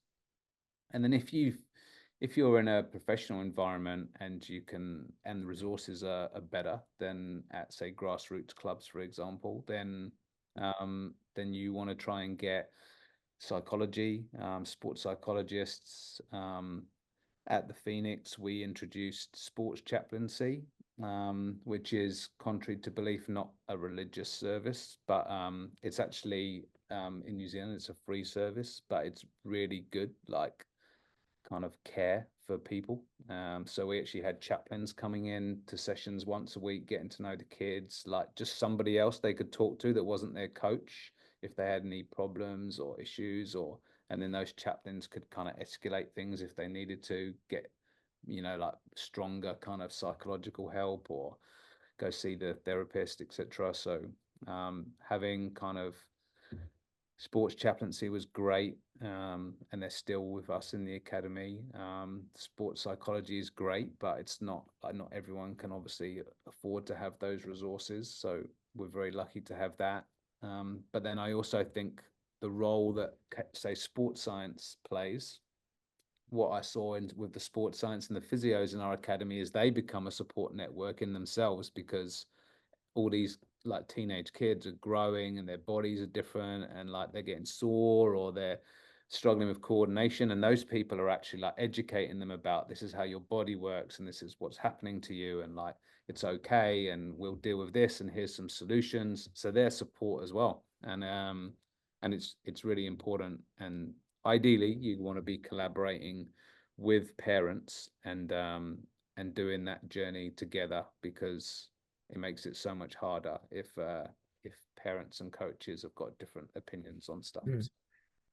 And then if you're in a professional environment and the resources are better than at, say, grassroots clubs, for example, then you want to try and get psychology, sports psychologists. At the Phoenix, we introduced sports chaplaincy, which is, contrary to belief, not a religious service, but it's actually, in New Zealand, it's a free service, but it's really good, like, kind of care for people. So we actually had chaplains coming in to sessions once a week, getting to know the kids, like just somebody else they could talk to that wasn't their coach if they had any problems or issues, and then those chaplains could kind of escalate things if they needed to get, like stronger kind of psychological help, or go see the therapist, etc. So having kind of sports chaplaincy was great, and they're still with us in the academy. Sports psychology is great, but it's not everyone can obviously afford to have those resources. So we're very lucky to have that. But then I also think the role that, say, sports science plays, what I saw with the sports science and the physios in our academy is they become a support network in themselves, because all these like teenage kids are growing and their bodies are different, and like they're getting sore or they're struggling with coordination, and those people are actually like educating them about, this is how your body works and this is what's happening to you, and like it's okay and we'll deal with this and here's some solutions. So their support as well, and it's really important. And ideally you want to be collaborating with parents and doing that journey together, because it makes it so much harder if parents and coaches have got different opinions on stuff.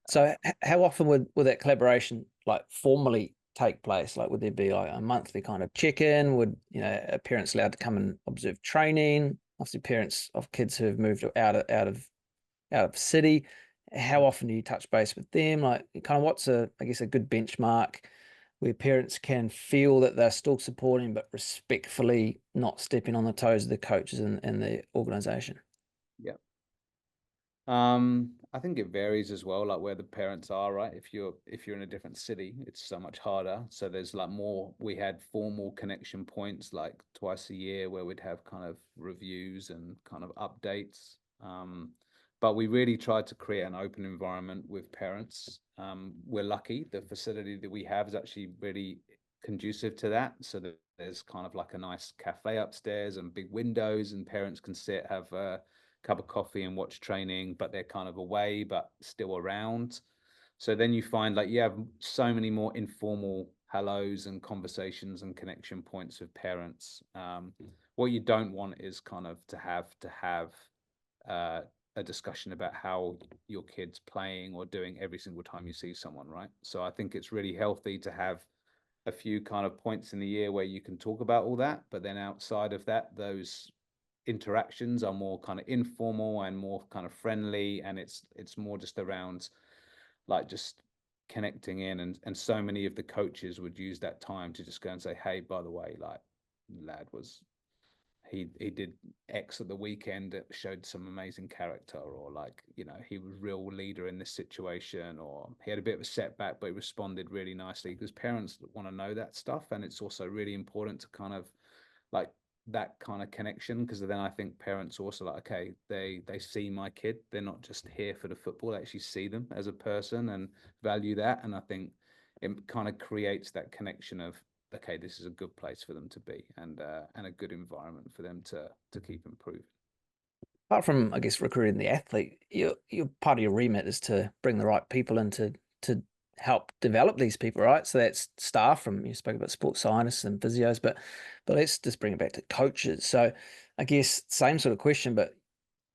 So how often would that collaboration like formally take place? Like, would there be like a monthly kind of check-in? Would, you know, are parents allowed to come and observe training? Obviously, parents of kids who have moved out of city, how often do you touch base with them? Like, kind of what's I guess a good benchmark where parents can feel that they're still supporting but respectfully not stepping on the toes of the coaches and the organization? Yeah. I think it varies as well, like where the parents are, right? If you're in a different city, it's so much harder. So there's like more, we had formal connection points like twice a year where we'd have kind of reviews and kind of updates. But we really tried to create an open environment with parents. We're lucky, the facility that we have is actually really conducive to that. So that there's kind of like a nice cafe upstairs and big windows, and parents can sit, have a cup of coffee and watch training, but they're kind of away but still around. So then you find like you have so many more informal hellos and conversations and connection points with parents. What you don't want is kind of to have a discussion about how your kid's playing or doing every single time you see someone, right? So I think it's really healthy to have a few kind of points in the year where you can talk about all that, but then outside of that, those interactions are more kind of informal and more kind of friendly, and it's more just around like just connecting in, and so many of the coaches would use that time to just go and say, hey, by the way, like lad was he did X at the weekend, it showed some amazing character, or like, you know, he was real leader in this situation, or he had a bit of a setback but he responded really nicely, because parents want to know that stuff. And it's also really important to kind of like that kind of connection, because then I think parents also like, okay, they see my kid, they're not just here for the football, they actually see them as a person and value that. And I think it kind of creates that connection of, okay, this is a good place for them to be, and a good environment for them to keep improving. Apart from, I guess, recruiting the athlete, your part of your remit is to bring the right people in to help develop these people, right? So that's staff, from, you spoke about sports scientists and physios, but let's just bring it back to coaches. So I guess same sort of question, but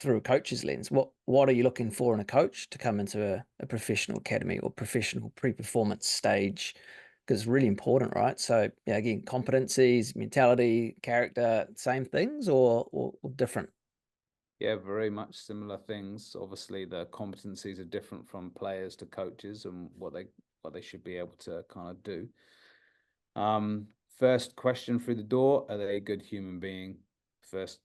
through a coach's lens, what are you looking for in a coach to come into a professional academy or professional pre-performance stage? Because it's really important, right? So yeah, again, competencies, mentality, character, same things or different? Yeah, very much similar things. Obviously, the competencies are different from players to coaches, and what they should be able to kind of do. First question through the door: are they a good human being? First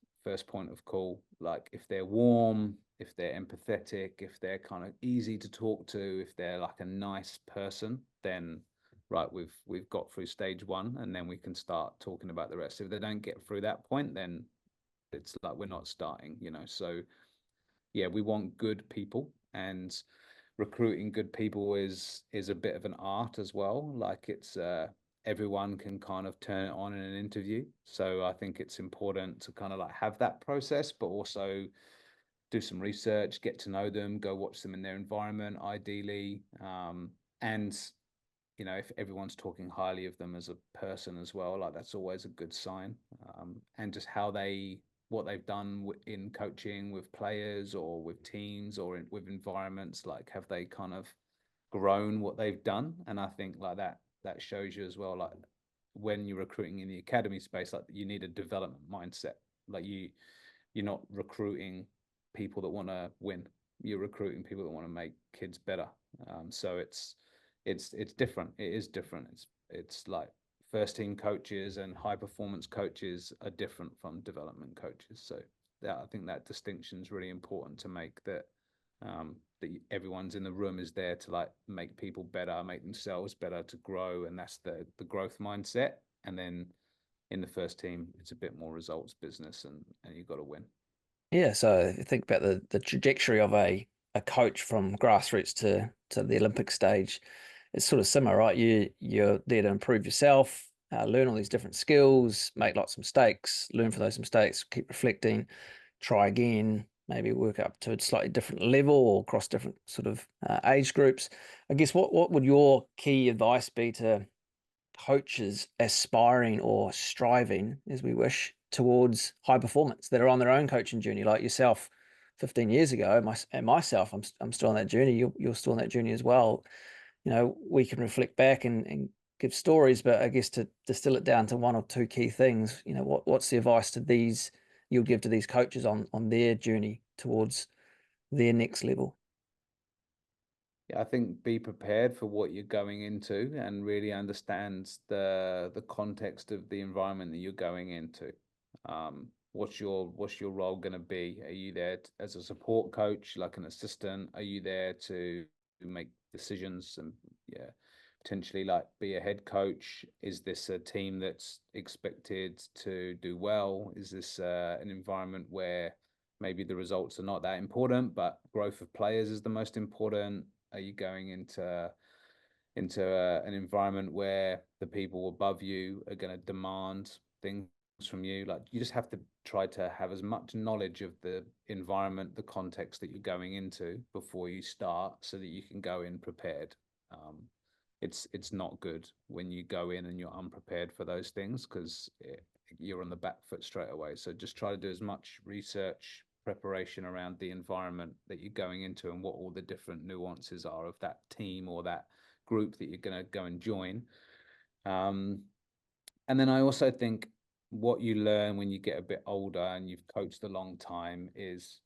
point of call. Like if they're warm, if they're empathetic, if they're kind of easy to talk to, if they're like a nice person, then right, we've got through stage one, and then we can start talking about the rest. If they don't get through that point, then it's like we're not starting, you know. So yeah, we want good people, and recruiting good people is a bit of an art as well. Like it's everyone can kind of turn it on in an interview. So I think it's important to kind of like have that process, but also do some research, get to know them, go watch them in their environment, ideally. And you know, if everyone's talking highly of them as a person as well, like that's always a good sign. And just what they've done in coaching with players or with teams or with environments, like have they kind of grown what they've done? And I think like that shows you as well, like when you're recruiting in the academy space, like you need a development mindset. Like you're not recruiting people that want to win, you're recruiting people that want to make kids better. So it's different. It is different. It's like first team coaches and high performance coaches are different from development coaches. So I think that distinction is really important to make, that that everyone's in the room is there to like make people better, make themselves better, to grow, and that's the growth mindset. And then in the first team, it's a bit more results business, and you've got to win. Yeah, so think about the trajectory of a coach from grassroots to the Olympic stage. It's sort of similar, right? You're there to improve yourself, learn all these different skills, make lots of mistakes, learn from those mistakes, keep reflecting, try again, maybe work up to a slightly different level or across different sort of age groups. I guess what would your key advice be to coaches aspiring or striving, as we wish, towards high performance, that are on their own coaching journey, like yourself 15 years ago, and myself, I'm still on that journey. You're still on that journey as well. You know, we can reflect back and give stories, but I guess to distill it down to one or two key things, you know, what's the advice to these you'll give to these coaches on their journey towards their next level? Yeah, I think be prepared for what you're going into and really understand the context of the environment that you're going into. What's your role going to be? Are you there as a support coach, like an assistant? Are you there to make decisions and potentially like be a head coach? Is this a team that's expected to do well? Is this an environment where maybe the results are not that important, but growth of players is the most important? Are you going into an environment where the people above you are going to demand things from you? Like, you just have to try to have as much knowledge of the environment, the context that you're going into before you start, so that you can go in prepared. It's not good when you go in and you're unprepared for those things, because you're on the back foot straight away. So just try to do as much research, preparation around the environment that you're going into and what all the different nuances are of that team or that group that you're going to go and join. And then I also think what you learn when you get a bit older and you've coached a long time is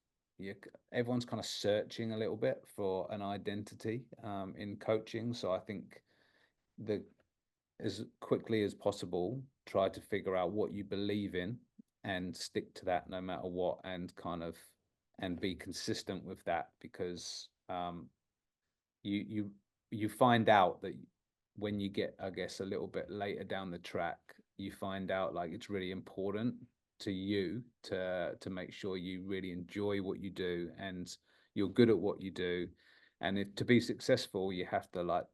everyone's kind of searching a little bit for an identity in coaching. So I think as quickly as possible, try to figure out what you believe in and stick to that no matter what, and be consistent with that, because you find out that when you get, I guess, a little bit later down the track, you find out like it's really important to you to make sure you really enjoy what you do and you're good at what you do. And to be successful, you have to love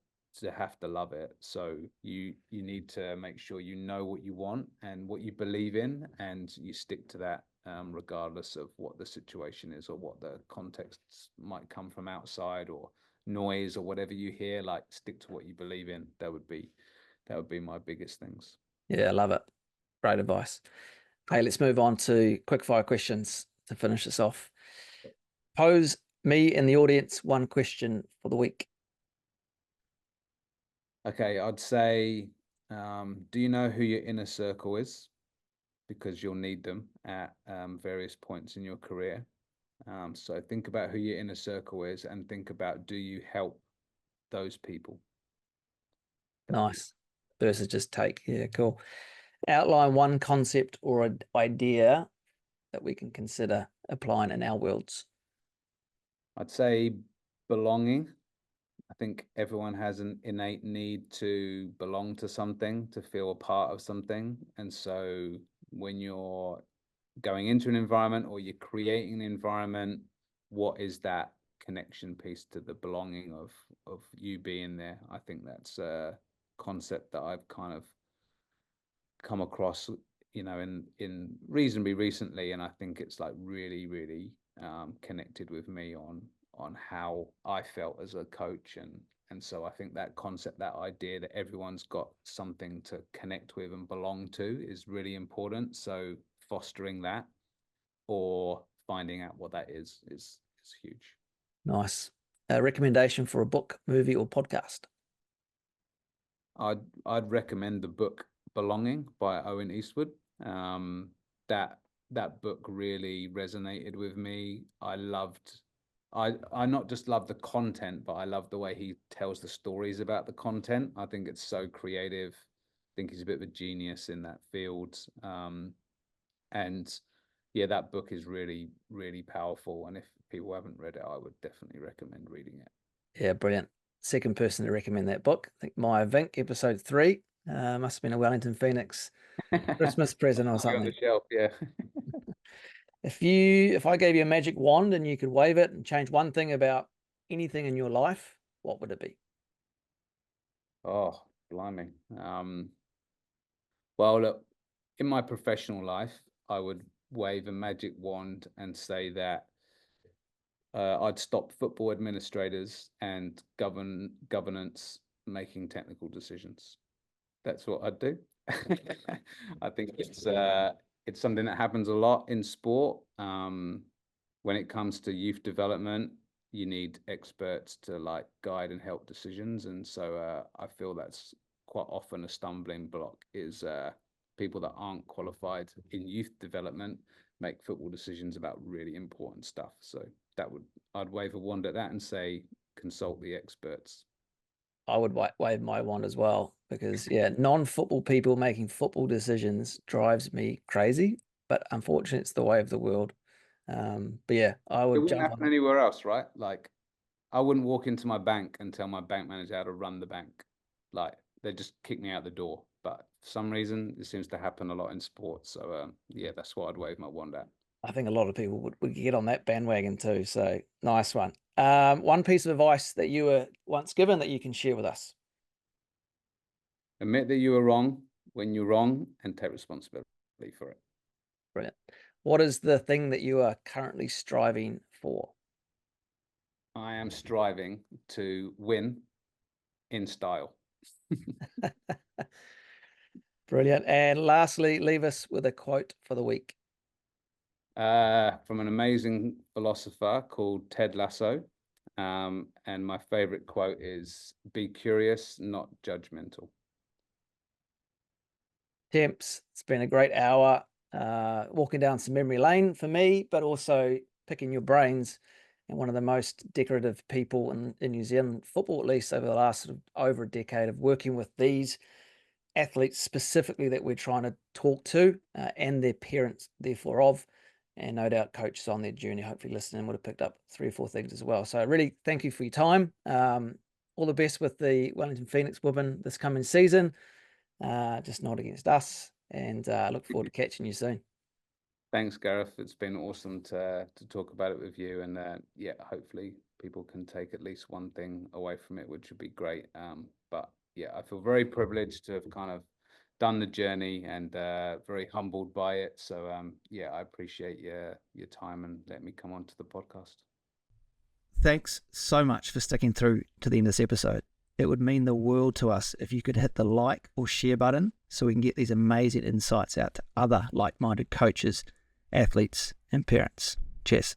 it. So you need to make sure you know what you want and what you believe in, and you stick to that, regardless of what the situation is or what the contexts might come from outside or noise or whatever you hear. Like, stick to what you believe in. That would be my biggest things. Yeah, I love it. Great advice. Hey, let's move on to quickfire questions to finish this off. Pose me and the audience one question for the week. Okay, I'd say, do you know who your inner circle is? Because you'll need them at various points in your career. So think about who your inner circle is and think about, do you help those people? Nice. Versus just take. Yeah, cool. Outline one concept or an idea that we can consider applying in our worlds. I'd say belonging. I think everyone has an innate need to belong to something, to feel a part of something. And so when you're going into an environment or you're creating an environment, what is that connection piece to the belonging of you being there? I think that's a concept that I've kind of come across, in reasonably recently, and I think it's like really, really connected with me on how I felt as a coach. And so I think that concept, that idea that everyone's got something to connect with and belong to, is really important. So fostering that or finding out what that is huge. Nice. A recommendation for a book, movie, or podcast? I'd recommend the book Belonging by Owen Eastwood. That book really resonated with me. I not just love the content, but I love the way he tells the stories about the content. I think it's so creative. I think he's a bit of a genius in that field. And yeah, that book is really, really powerful. And if people haven't read it, I would definitely recommend reading it. Yeah, brilliant. Second person to recommend that book. I think Maya Vink, episode 3. Must have been a Wellington Phoenix Christmas present or On something. the shelf, yeah. If I gave you a magic wand and you could wave it and change one thing about anything in your life, what would it be? Oh, blimey. Well, look, in my professional life, I would wave a magic wand and say that I'd stop football administrators and governance making technical decisions. That's what I'd do. I think it's something that happens a lot in sport. When it comes to youth development, you need experts to like guide and help decisions, and so I feel that's quite often a stumbling block is people that aren't qualified in youth development make football decisions about really important stuff. So I'd wave a wand at that and say consult the experts. I would wave my wand as well, because yeah, non-football people making football decisions drives me crazy, but unfortunately it's the way of the world. But yeah, I It would wouldn't jump happen on. anywhere else, right? Like I wouldn't walk into my bank and tell my bank manager how to run the bank. Like they'd just kick me out the door. But for some reason, it seems to happen a lot in sports. So yeah, that's what I'd wave my wand at. I think a lot of people would get on that bandwagon too. So nice one. One piece of advice that you were once given that you can share with us. Admit that you were wrong when you're wrong and take responsibility for it. Brilliant. What is the thing that you are currently striving for? I am striving to win in style. Brilliant. And lastly, leave us with a quote for the week. From an amazing philosopher called Ted Lasso. And my favorite quote is, be curious, not judgmental. Temps, it's been a great hour walking down some memory lane for me, but also picking your brains. And one of the most decorative people in New Zealand football, at least over the last sort of over a decade of working with these athletes specifically that we're trying to talk to and their parents, therefore of, and no doubt coaches on their journey, hopefully listening would have picked up 3 or 4 things as well. So really thank you for your time. All the best with the Wellington Phoenix women this coming season. Just not against us, and look forward to catching you soon. Thanks, Gareth. It's been awesome to talk about it with you, and yeah, hopefully people can take at least one thing away from it, which would be great. But yeah, I feel very privileged to have kind of done the journey and very humbled by it. So yeah, I appreciate your time and letting me come onto the podcast. Thanks so much for sticking through to the end of this episode. It would mean the world to us if you could hit the like or share button so we can get these amazing insights out to other like-minded coaches, athletes, and parents. Cheers.